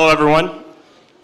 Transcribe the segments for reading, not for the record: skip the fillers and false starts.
Hello, everyone.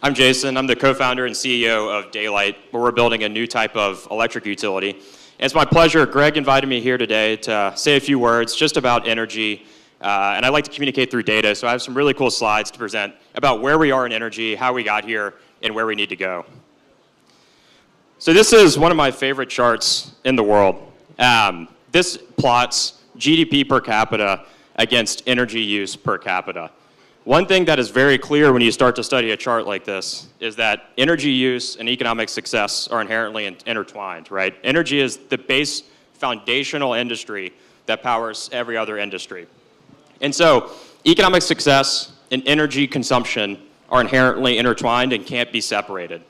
I'm Jason. I'm the co-founder and CEO of Daylight, where we're building a new type of electric utility. And it's my pleasure. Greg invited me here today to say a few words just about energy, and I like to communicate through data. So I have some really cool slides to present about where we are in energy, how we got here, and where we need to go. So this is one of my favorite charts in the world. This plots GDP per capita against energy use per capita. One thing that is very clear when you start to study a chart like this is that energy use and economic success are inherently intertwined, right? Energy is the base foundational industry that powers every other industry. And so economic success and energy consumption are inherently intertwined and can't be separated.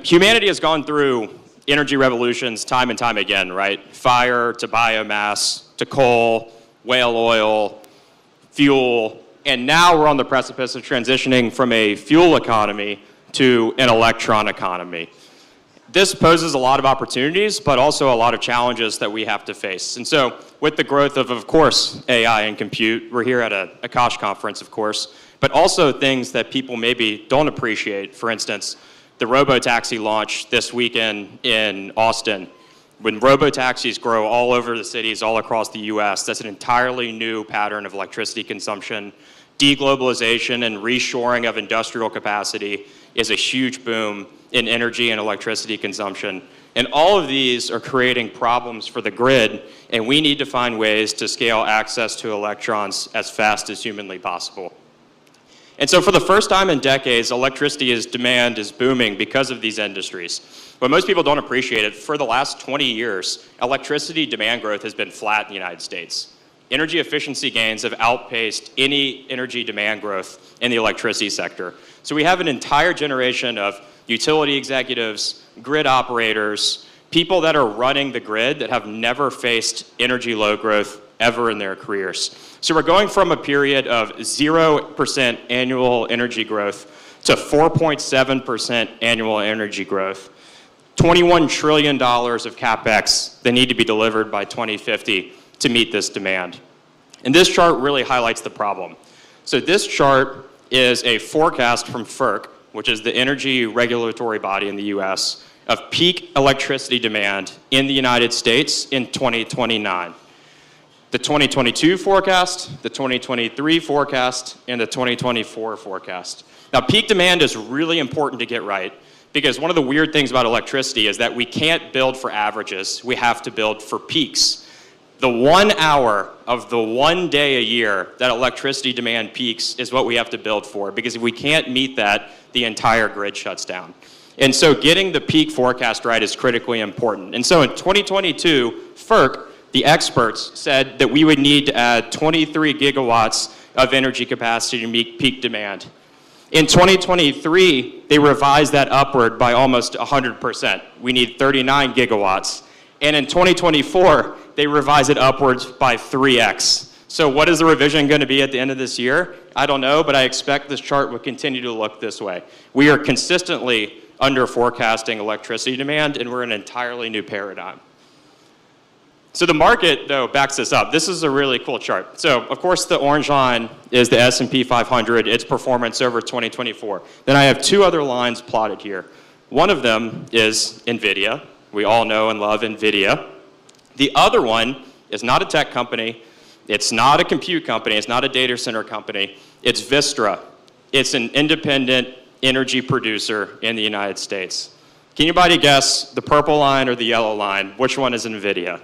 Humanity has gone through energy revolutions time and time again, right? Fire to biomass to coal, whale oil, fuel, and now we're on the precipice of transitioning from a fuel economy to an electron economy. This poses a lot of opportunities, but also a lot of challenges that we have to face. And so with the growth of course, AI and compute, we're here at a Akash conference, of course, but also things that people maybe don't appreciate. For instance, the robo-taxi launch this weekend in Austin. When robo-taxis grow all over the cities all across the US, that's an entirely new pattern of electricity consumption. Deglobalization and reshoring of industrial capacity is a huge boom in energy and electricity consumption. And all of these are creating problems for the grid, and we need to find ways to scale access to electrons as fast as humanly possible. And so for the first time in decades, electricity demand is booming because of these industries. But most people don't appreciate it. For the last 20 years, electricity demand growth has been flat in the United States. Energy efficiency gains have outpaced any energy demand growth in the electricity sector. So we have an entire generation of utility executives, grid operators, people that are running the grid that have never faced energy load growth ever in their careers. So we're going from a period of 0% annual energy growth to 4.7% annual energy growth. $21 trillion of CapEx that need to be delivered by 2050 to meet this demand. And this chart really highlights the problem. So this chart is a forecast from FERC, which is the energy regulatory body in the US, of peak electricity demand in the United States in 2029. The 2022 forecast, the 2023 forecast, and the 2024 forecast. Now, peak demand is really important to get right, because one of the weird things about electricity is that we can't build for averages. We have to build for peaks. The 1 hour of the 1 day a year that electricity demand peaks is what we have to build for, because if we can't meet that, the entire grid shuts down. And so getting the peak forecast right is critically important. And so in 2022, FERC, the experts, said that we would need to add 23 gigawatts of energy capacity to meet peak demand. In 2023, they revised that upward by almost 100%. We need 39 gigawatts. And in 2024, they revised it upwards by 3x. So what is the revision going to be at the end of this year? I don't know, but I expect this chart will continue to look this way. We are consistently under forecasting electricity demand, and we're in an entirely new paradigm. So the market, though, backs this up. This is a really cool chart. So, of course, the orange line is the S&P 500, its performance over 2024. Then I have two other lines plotted here. One of them is NVIDIA. We all know and love NVIDIA. The other one is not a tech company. It's not a compute company. It's not a data center company. It's Vistra. It's an independent energy producer in the United States. Can anybody guess the purple line or the yellow line? Which one is NVIDIA?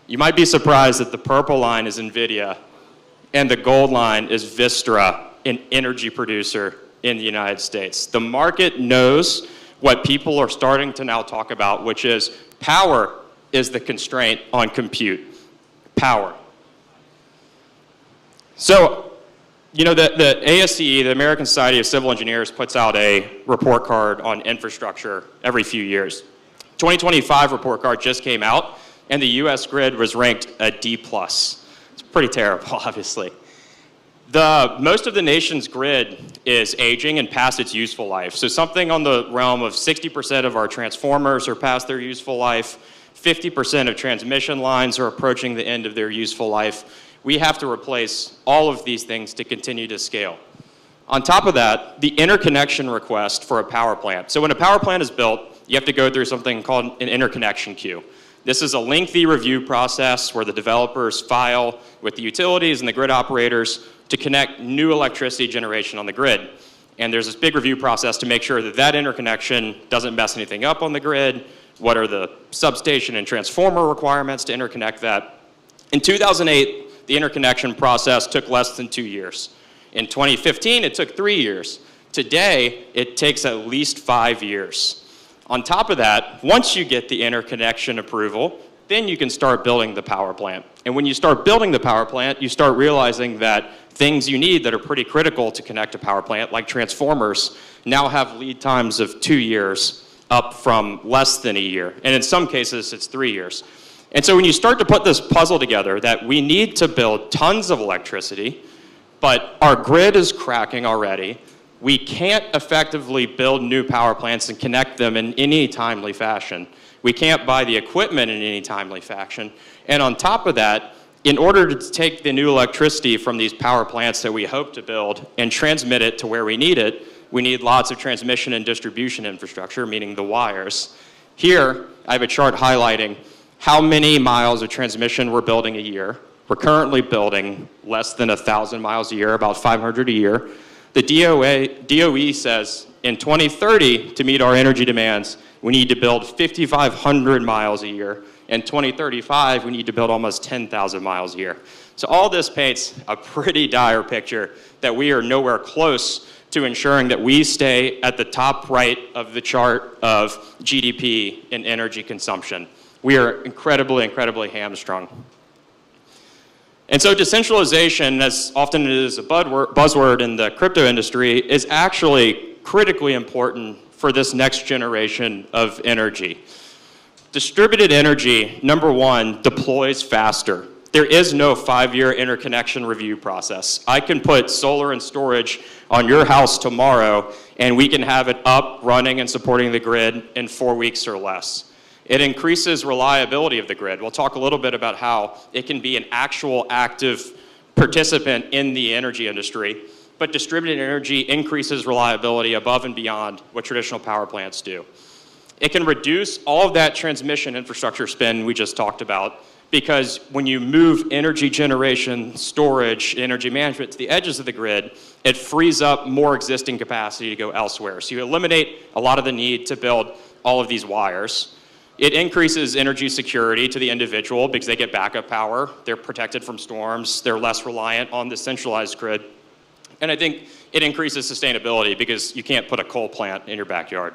You might be surprised that the purple line is NVIDIA and the gold line is Vistra, an energy producer in the United States. The market knows what people are starting to now talk about, which is power is the constraint on compute. Power. So, you know, the ASCE, the American Society of Civil Engineers, puts out a report card on infrastructure every few years. 2025 report card just came out, and the US grid was ranked a D+. It's pretty terrible, obviously. Most of the nation's grid is aging and past its useful life. So something on the realm of 60% of our transformers are past their useful life, 50% of transmission lines are approaching the end of their useful life. We have to replace all of these things to continue to scale. On top of that, the interconnection request for a power plant. So when a power plant is built, you have to go through something called an interconnection queue. This is a lengthy review process where the developers file with the utilities and the grid operators to connect new electricity generation on the grid. And there's this big review process to make sure that that interconnection doesn't mess anything up on the grid. What are the substation and transformer requirements to interconnect that? In 2008, the interconnection process took less than 2 years. In 2015, it took 3 years. Today, it takes at least 5 years. On top of that, once you get the interconnection approval, then you can start building the power plant. And when you start building the power plant, you start realizing that things you need that are pretty critical to connect a power plant, like transformers, now have lead times of 2 years, up from less than a year. And in some cases, it's 3 years. And so when you start to put this puzzle together, that we need to build tons of electricity, but our grid is cracking already, we can't effectively build new power plants and connect them in any timely fashion. We can't buy the equipment in any timely fashion. And on top of that, in order to take the new electricity from these power plants that we hope to build and transmit it to where we need it, we need lots of transmission and distribution infrastructure, meaning the wires. Here, I have a chart highlighting how many miles of transmission we're building a year. We're currently building less than 1,000 miles a year, about 500 a year. The DOE says in 2030, to meet our energy demands, we need to build 5,500 miles a year. In 2035, we need to build almost 10,000 miles a year. So all this paints a pretty dire picture that we are nowhere close to ensuring that we stay at the top right of the chart of GDP in energy consumption. We are incredibly, incredibly hamstrung. And so decentralization, as often it is a buzzword in the crypto industry, is actually critically important for this next generation of energy. Distributed energy, number one, deploys faster. There is no 5-year interconnection review process. I can put solar and storage on your house tomorrow, and we can have it up, running, and supporting the grid in 4 weeks or less. It increases reliability of the grid. We'll talk a little bit about how it can be an actual active participant in the energy industry, but distributed energy increases reliability above and beyond what traditional power plants do. It can reduce all of that transmission infrastructure spend we just talked about, because when you move energy generation, storage, energy management to the edges of the grid, it frees up more existing capacity to go elsewhere. So you eliminate a lot of the need to build all of these wires. It increases energy security to the individual because they get backup power, they're protected from storms, they're less reliant on the centralized grid. And I think it increases sustainability because you can't put a coal plant in your backyard.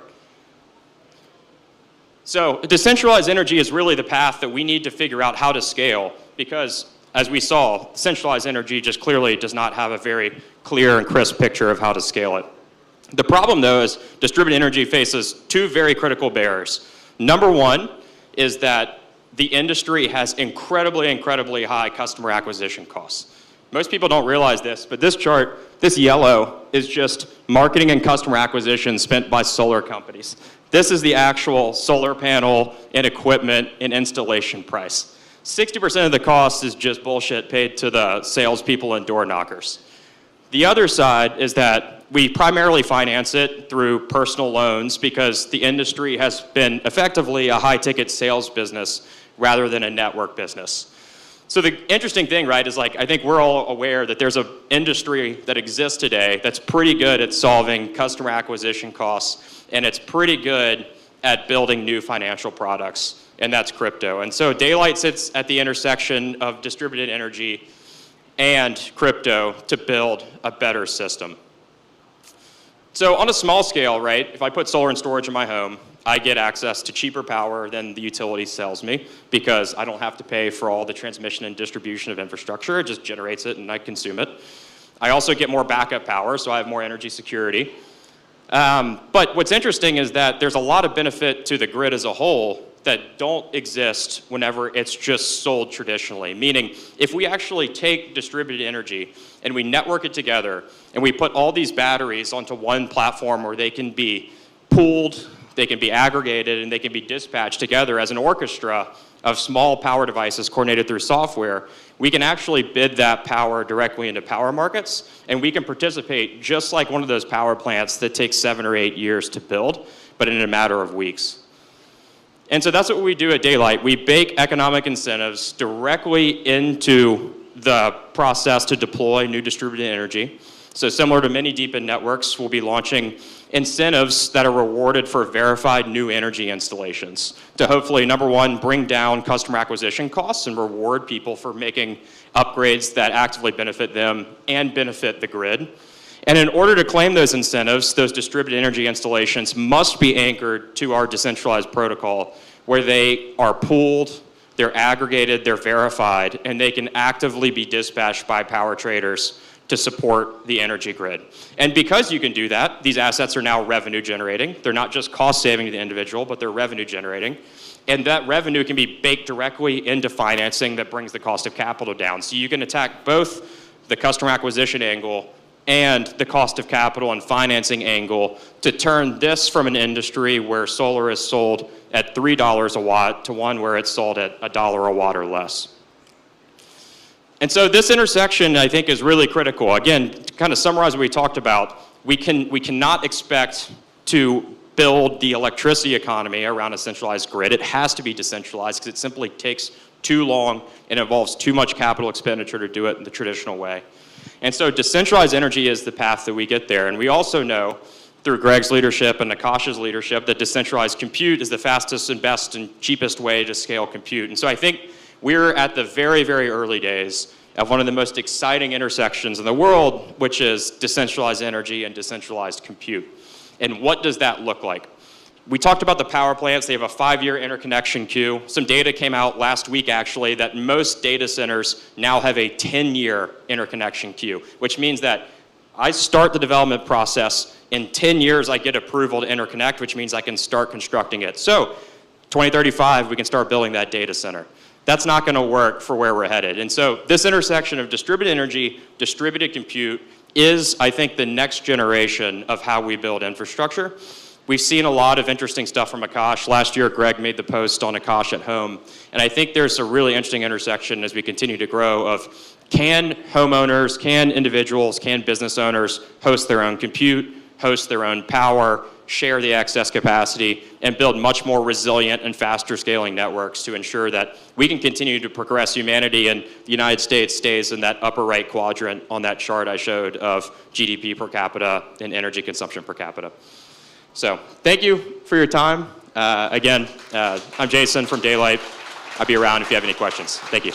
So decentralized energy is really the path that we need to figure out how to scale, because as we saw, centralized energy just clearly does not have a very clear and crisp picture of how to scale it. The problem, though, is distributed energy faces two very critical barriers. Number one is that the industry has incredibly, incredibly high customer acquisition costs. Most people don't realize this, but this chart, this yellow, is just marketing and customer acquisition spent by solar companies. This is the actual solar panel and equipment and installation price. 60% of the cost is just bullshit paid to the salespeople and door knockers. The other side is that we primarily finance it through personal loans because the industry has been effectively a high-ticket sales business rather than a network business. So the interesting thing, right, is like I think we're all aware that there's an industry that exists today that's pretty good at solving customer acquisition costs, and it's pretty good at building new financial products, and that's crypto. And so Daylight sits at the intersection of distributed energy and crypto to build a better system. So on a small scale, right, if I put solar and storage in my home, I get access to cheaper power than the utility sells me because I don't have to pay for all the transmission and distribution of infrastructure. It just generates it and I consume it. I also get more backup power, so I have more energy security. But what's interesting is that there's a lot of benefit to the grid as a whole that don't exist whenever it's just sold traditionally. Meaning, if we actually take distributed energy and we network it together and we put all these batteries onto one platform where they can be pooled, they can be aggregated, and they can be dispatched together as an orchestra of small power devices coordinated through software, we can actually bid that power directly into power markets, and we can participate just like one of those power plants that takes 7 or 8 years to build, but in a matter of weeks. And so that's what we do at Daylight. We bake economic incentives directly into the process to deploy new distributed energy. So similar to many deep-end networks, we'll be launching incentives that are rewarded for verified new energy installations to hopefully, number one, bring down customer acquisition costs and reward people for making upgrades that actively benefit them and benefit the grid. And in order to claim those incentives, those distributed energy installations must be anchored to our decentralized protocol, where they are pooled, they're aggregated, they're verified, and they can actively be dispatched by power traders to support the energy grid. And because you can do that, these assets are now revenue generating. They're not just cost saving to the individual, but they're revenue generating. And that revenue can be baked directly into financing that brings the cost of capital down. So you can attack both the customer acquisition angle and the cost of capital and financing angle to turn this from an industry where solar is sold at $3 a watt to one where it's sold at $1 a watt or less. And so this intersection, I think, is really critical. Again, to kind of summarize what we talked about, we cannot expect to build the electricity economy around a centralized grid. It has to be decentralized because it simply takes too long and involves too much capital expenditure to do it in the traditional way. And so decentralized energy is the path that we get there. And we also know through Greg's leadership and Akash's leadership that decentralized compute is the fastest and best and cheapest way to scale compute. And so I think we're at the very, very early days of one of the most exciting intersections in the world, which is decentralized energy and decentralized compute. And what does that look like? We talked about the power plants. They have a 5-year interconnection queue. Some data came out last week, actually, that most data centers now have a 10-year interconnection queue, which means that I start the development process. In 10 years, I get approval to interconnect, which means I can start constructing it. So 2035, we can start building that data center. That's not going to work for where we're headed. And so this intersection of distributed energy, distributed compute is, I think, the next generation of how we build infrastructure. We've seen a lot of interesting stuff from Akash. Last year, Greg made the post on Akash at home. And I think there's a really interesting intersection as we continue to grow of can homeowners, can individuals, can business owners host their own compute, host their own power, share the excess capacity, and build much more resilient and faster scaling networks to ensure that we can continue to progress humanity and the United States stays in that upper right quadrant on that chart I showed of GDP per capita and energy consumption per capita. So thank you for your time. Again, I'm Jason from Daylight. I'll be around if you have any questions. Thank you.